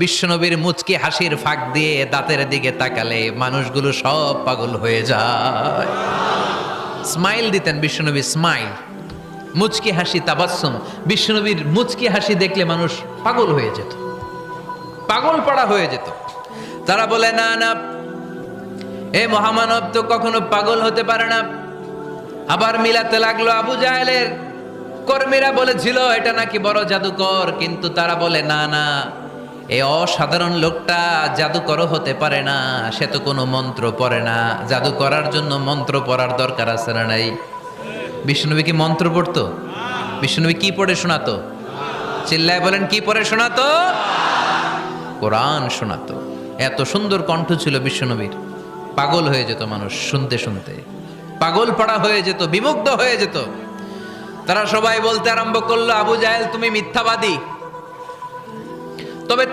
বিশ্বনবীর মুচকি হাসির ফাঁক দিয়ে দাঁতের দিকে তাকালে মানুষগুলো সব পাগল হয়ে যায়। স্মাইল দিতেন বিশ্বনবী, স্মাইল, মুচকি হাসি, তাবাসসুম। বিশ্বনবীর মুচকি হাসি দেখলে মানুষ পাগল হয়ে যেত, পাগল পাড়া হয়ে যেত। তারা বলে না না, এ মহামানব তো কখনো পাগল হতে পারে না। আবার মিলাতে লাগলো আবু জাহেলের কর্মীরা বলেছিল এটা নাকি বড় জাদুকর, কিন্তু তারা বলে না না, এই অসাধারণ লোকটা জাদুকরও হতে পারে না, সে তো কোনো মন্ত্র পড়ে না। জাদু করার জন্য মন্ত্র পড়ার দরকার আছে না নাই? বিষ্ণুনবী কি মন্ত্র পড়তো? বিষ্ণুনবী কি পড়ে শোনাতো? চিল্লায় বলেন, কি পড়ে শোনাতো? কোরআন শোনাতো। এত সুন্দর কণ্ঠ ছিল বিশ্বনবীর, পাগল হয়ে যেত মানুষ শুনতে শুনতে, পাগল পাড়া হয়ে যেত, বিমুগ্ধ হয়ে যেত। তারা সবাই বলতে আরম্ভ করলো, আবু জাহেল তুমি মিথ্যাবাদী। তবে